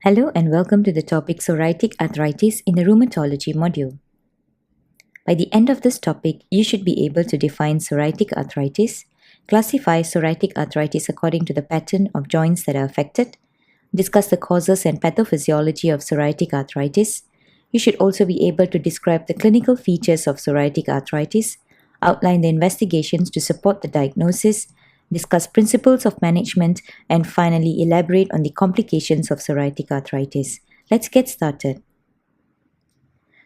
Hello and welcome to the topic Psoriatic Arthritis in the Rheumatology module. By the end of this topic, you should be able to define psoriatic arthritis, classify psoriatic arthritis according to the pattern of joints that are affected, discuss the causes and pathophysiology of psoriatic arthritis. You should also be able to describe the clinical features of psoriatic arthritis, outline the investigations to support the diagnosis, discuss principles of management, and finally elaborate on the complications of psoriatic arthritis. Let's get started.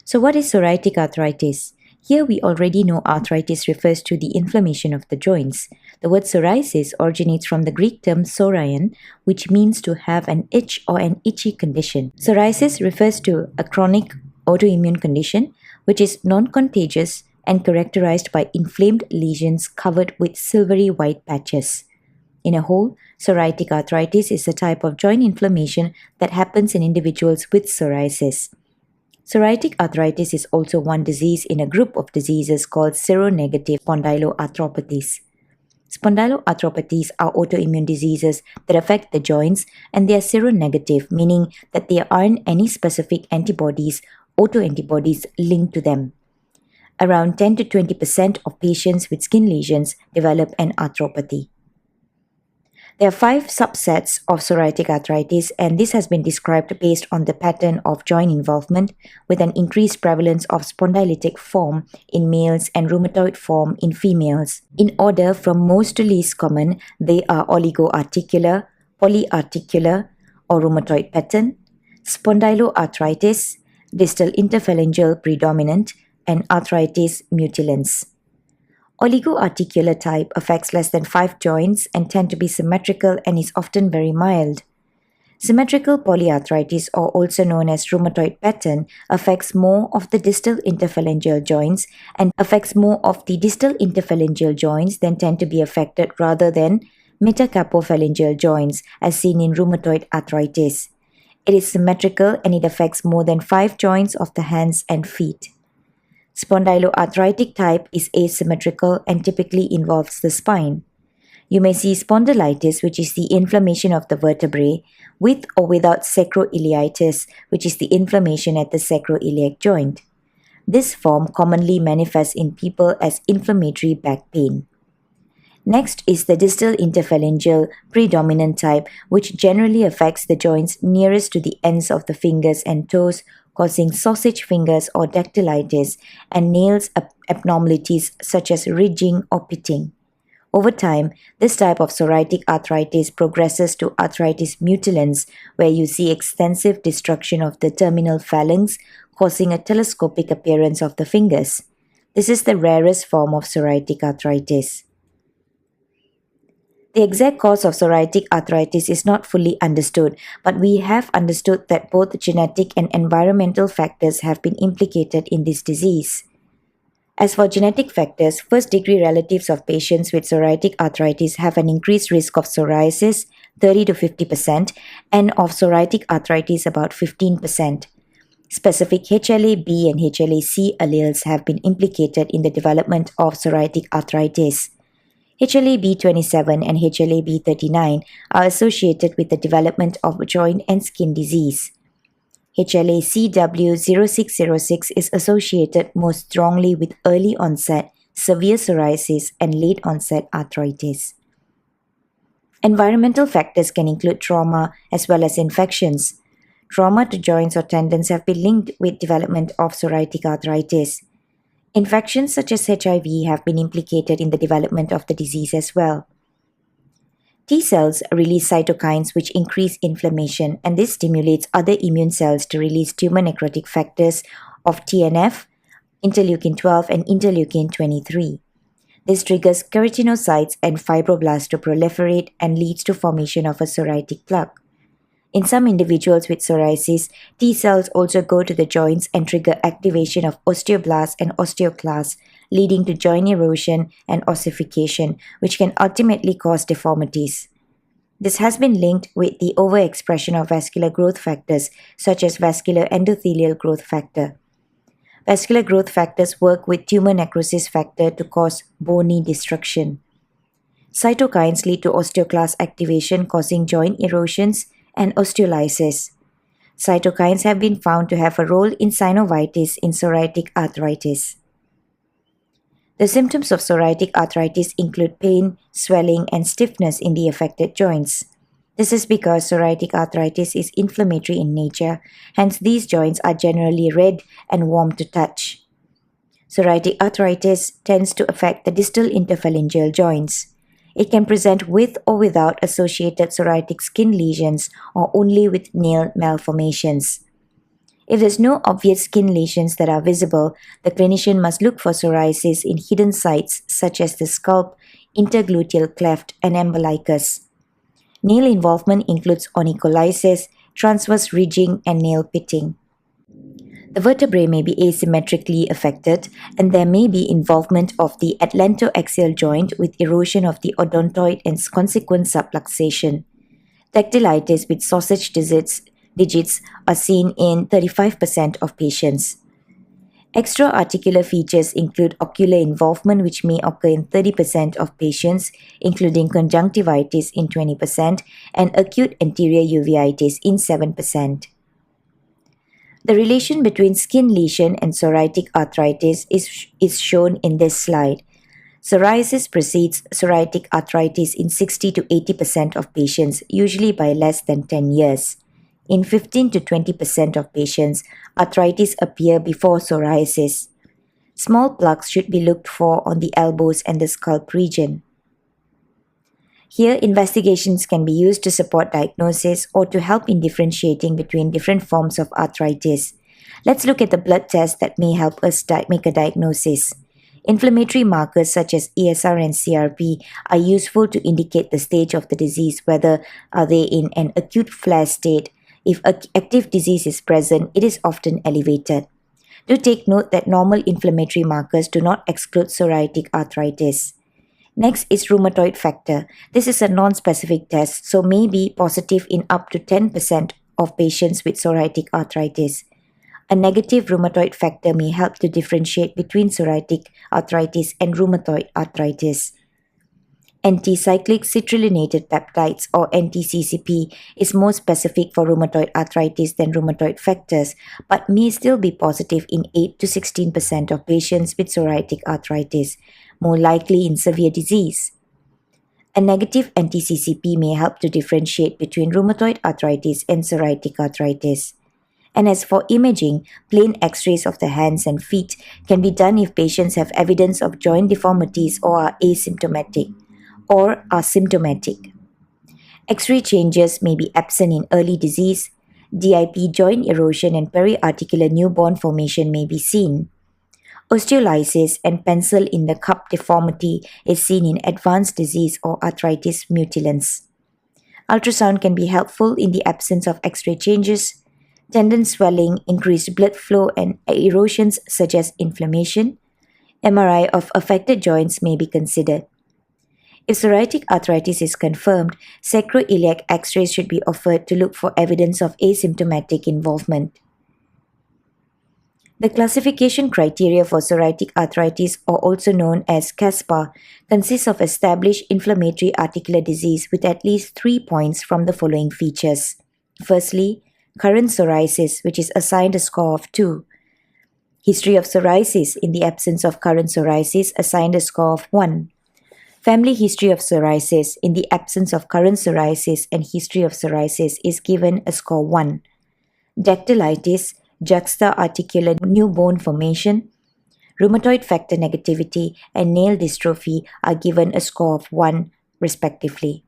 So what is psoriatic arthritis? Here we already know arthritis refers to the inflammation of the joints. The word psoriasis originates from the Greek term psorion, which means to have an itch or an itchy condition. Psoriasis refers to a chronic autoimmune condition which is non-contagious and characterized by inflamed lesions covered with silvery white patches. In a whole, psoriatic arthritis is a type of joint inflammation that happens in individuals with psoriasis. Psoriatic arthritis is also one disease in a group of diseases called seronegative spondyloarthropathies. Spondyloarthropathies are autoimmune diseases that affect the joints, and they are seronegative, meaning that there aren't any specific antibodies, autoantibodies linked to them. Around 10 to 20% of patients with skin lesions develop an arthropathy. There are 5 subsets of psoriatic arthritis, and this has been described based on the pattern of joint involvement with an increased prevalence of spondylitic form in males and rheumatoid form in females. In order from most to least common, they are oligoarticular, polyarticular or rheumatoid pattern, spondyloarthritis, distal interphalangeal predominant, and arthritis mutilans. Oligoarticular type affects less than 5 joints and tend to be symmetrical and is often very mild. Symmetrical polyarthritis, or also known as rheumatoid pattern, affects more of the distal interphalangeal joints and then tend to be affected rather than metacarpophalangeal joints as seen in rheumatoid arthritis. It is symmetrical and it affects more than 5 joints of the hands and feet. Spondyloarthritic type is asymmetrical and typically involves the spine. You may see spondylitis, which is the inflammation of the vertebrae, with or without sacroiliitis, which is the inflammation at the sacroiliac joint. This form commonly manifests in people as inflammatory back pain. Next is the distal interphalangeal predominant type, which generally affects the joints nearest to the ends of the fingers and toes, causing sausage fingers or dactylitis and nails abnormalities such as ridging or pitting. Over time, this type of psoriatic arthritis progresses to arthritis mutilans, where you see extensive destruction of the terminal phalanx, causing a telescopic appearance of the fingers. This is the rarest form of psoriatic arthritis. The exact cause of psoriatic arthritis is not fully understood, but we have understood that both genetic and environmental factors have been implicated in this disease. As for genetic factors, first-degree relatives of patients with psoriatic arthritis have an increased risk of psoriasis, 30 to 50%, and of psoriatic arthritis, about 15%. Specific HLA-B and HLA-C alleles have been implicated in the development of psoriatic arthritis. HLA-B27 and HLA-B39 are associated with the development of joint and skin disease. HLA-CW0606 is associated most strongly with early onset, severe psoriasis, and late onset arthritis. Environmental factors can include trauma as well as infections. Trauma to joints or tendons have been linked with development of psoriatic arthritis. Infections such as HIV have been implicated in the development of the disease as well. T cells release cytokines which increase inflammation, and this stimulates other immune cells to release tumor necrotic factors of TNF, interleukin-12 and interleukin-23. This triggers keratinocytes and fibroblasts to proliferate and leads to formation of a psoriatic plaque. In some individuals with psoriasis, T cells also go to the joints and trigger activation of osteoblasts and osteoclasts, leading to joint erosion and ossification, which can ultimately cause deformities. This has been linked with the overexpression of vascular growth factors, such as vascular endothelial growth factor. Vascular growth factors work with tumor necrosis factor to cause bony destruction. Cytokines lead to osteoclast activation, causing joint erosions and osteolysis. Cytokines have been found to have a role in synovitis in psoriatic arthritis. The symptoms of psoriatic arthritis include pain, swelling, and stiffness in the affected joints. This is because psoriatic arthritis is inflammatory in nature, hence these joints are generally red and warm to touch. Psoriatic arthritis tends to affect the distal interphalangeal joints. It can present with or without associated psoriatic skin lesions or only with nail malformations. If there's no obvious skin lesions that are visible, the clinician must look for psoriasis in hidden sites such as the scalp, intergluteal cleft, and umbilicus. Nail involvement includes onycholysis, transverse ridging, and nail pitting. The vertebrae may be asymmetrically affected, and there may be involvement of the atlantoaxial joint with erosion of the odontoid and consequent subluxation. Dactylitis with sausage digits are seen in 35% of patients. Extra-articular features include ocular involvement, which may occur in 30% of patients, including conjunctivitis in 20% and acute anterior uveitis in 7%. The relation between skin lesion and psoriatic arthritis is shown in this slide. Psoriasis precedes psoriatic arthritis in 60 to 80% of patients, usually by less than 10 years. In 15 to 20% of patients, arthritis appear before psoriasis. Small plaques should be looked for on the elbows and the scalp region. Here, investigations can be used to support diagnosis or to help in differentiating between different forms of arthritis. Let's look at the blood tests that may help us make a diagnosis. Inflammatory markers such as ESR and CRP are useful to indicate the stage of the disease, whether are they in an acute flare state. If active disease is present, it is often elevated. Do take note that normal inflammatory markers do not exclude psoriatic arthritis. Next is rheumatoid factor. This is a non-specific test, so may be positive in up to 10% of patients with psoriatic arthritis. A negative rheumatoid factor may help to differentiate between psoriatic arthritis and rheumatoid arthritis. Anticyclic citrullinated peptides or NTCCP is more specific for rheumatoid arthritis than rheumatoid factors, but may still be positive in 8 to 16% of patients with psoriatic arthritis, more likely in severe disease. A negative anti-CCP may help to differentiate between rheumatoid arthritis and psoriatic arthritis. And as for imaging, plain x-rays of the hands and feet can be done if patients have evidence of joint deformities or are asymptomatic or are symptomatic. X-ray changes may be absent in early disease. DIP joint erosion and periarticular newborn formation may be seen. Osteolysis and pencil in the cup deformity is seen in advanced disease or arthritis mutilans. Ultrasound can be helpful in the absence of X-ray changes. Tendon swelling, increased blood flow, and erosions suggest inflammation. MRI of affected joints may be considered. If psoriatic arthritis is confirmed, sacroiliac X-rays should be offered to look for evidence of asymptomatic involvement. The classification criteria for psoriatic arthritis, or also known as CASPA, consists of established inflammatory articular disease with at least 3 points from the following features. Firstly, current psoriasis, which is assigned a score of 2. History of psoriasis, in the absence of current psoriasis, assigned a score of 1. Family history of psoriasis, in the absence of current psoriasis and history of psoriasis, is given a score 1. Dactylitis, juxta-articular newborn formation, rheumatoid factor negativity, and nail dystrophy are given a score of 1, respectively.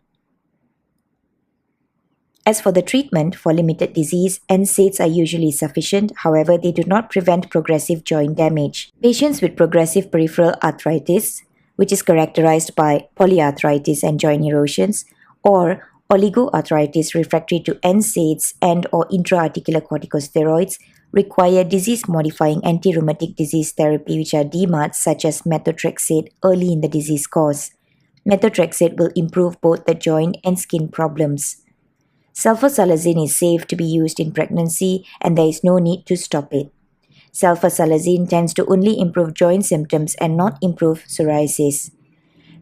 As for the treatment for limited disease, NSAIDs are usually sufficient, however, they do not prevent progressive joint damage. Patients with progressive peripheral arthritis, which is characterized by polyarthritis and joint erosions, or oligoarthritis refractory to NSAIDs and or intra-articular corticosteroids, require disease-modifying anti-rheumatic disease therapy, which are DMARDs such as methotrexate early in the disease course. Methotrexate will improve both the joint and skin problems. Sulfasalazine is safe to be used in pregnancy and there is no need to stop it. Sulfasalazine tends to only improve joint symptoms and not improve psoriasis.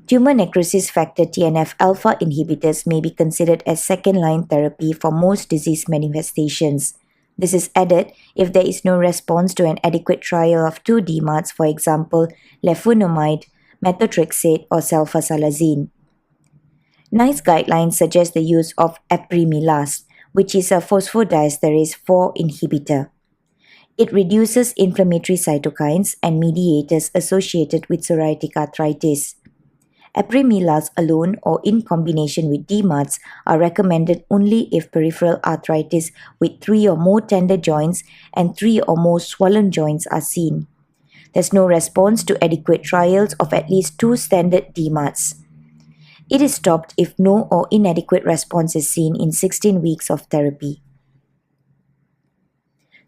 Tumor necrosis factor TNF-alpha inhibitors may be considered as second-line therapy for most disease manifestations. This is added if there is no response to an adequate trial of two DMARDs, for example, leflunomide, methotrexate, or sulfasalazine. NICE guidelines suggest the use of apremilast, which is a phosphodiesterase 4 inhibitor. It reduces inflammatory cytokines and mediators associated with psoriatic arthritis. Apremilast alone or in combination with DMARDs are recommended only if peripheral arthritis with 3 or more tender joints and 3 or more swollen joints are seen. There's no response to adequate trials of at least 2 standard DMARDs. It is stopped if no or inadequate response is seen in 16 weeks of therapy.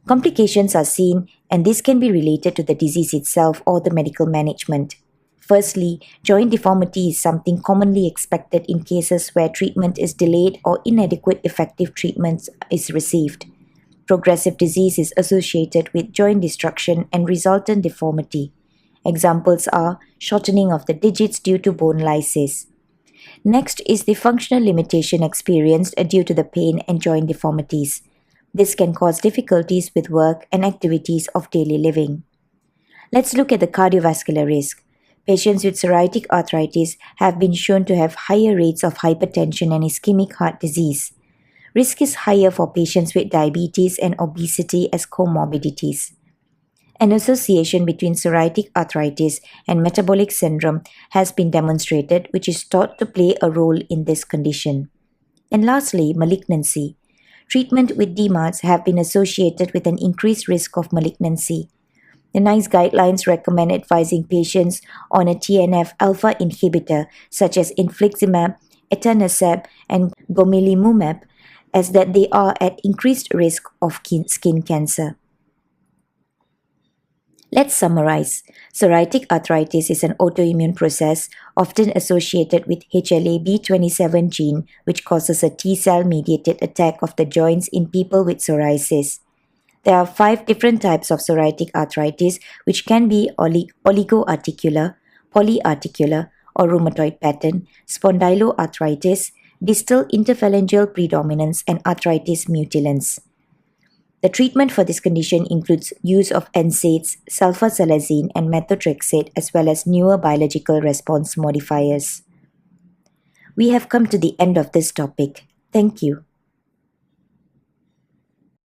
Complications are seen, and this can be related to the disease itself or the medical management. Firstly, joint deformity is something commonly expected in cases where treatment is delayed or inadequate effective treatment is received. Progressive disease is associated with joint destruction and resultant deformity. Examples are shortening of the digits due to bone lysis. Next is the functional limitation experienced due to the pain and joint deformities. This can cause difficulties with work and activities of daily living. Let's look at the cardiovascular risk. Patients with psoriatic arthritis have been shown to have higher rates of hypertension and ischemic heart disease. Risk is higher for patients with diabetes and obesity as comorbidities. An association between psoriatic arthritis and metabolic syndrome has been demonstrated, which is thought to play a role in this condition. And lastly, malignancy. Treatment with DMARDs have been associated with an increased risk of malignancy. The NICE guidelines recommend advising patients on a TNF-alpha inhibitor such as infliximab, etanercept, and golimumab, as that they are at increased risk of skin cancer. Let's summarize. Psoriatic arthritis is an autoimmune process often associated with HLA-B27 gene, which causes a T-cell mediated attack of the joints in people with psoriasis. There are 5 different types of psoriatic arthritis, which can be oligoarticular, polyarticular, or rheumatoid pattern, spondyloarthritis, distal interphalangeal predominance, and arthritis mutilans. The treatment for this condition includes use of NSAIDs, sulfasalazine, and methotrexate, as well as newer biological response modifiers. We have come to the end of this topic. Thank you.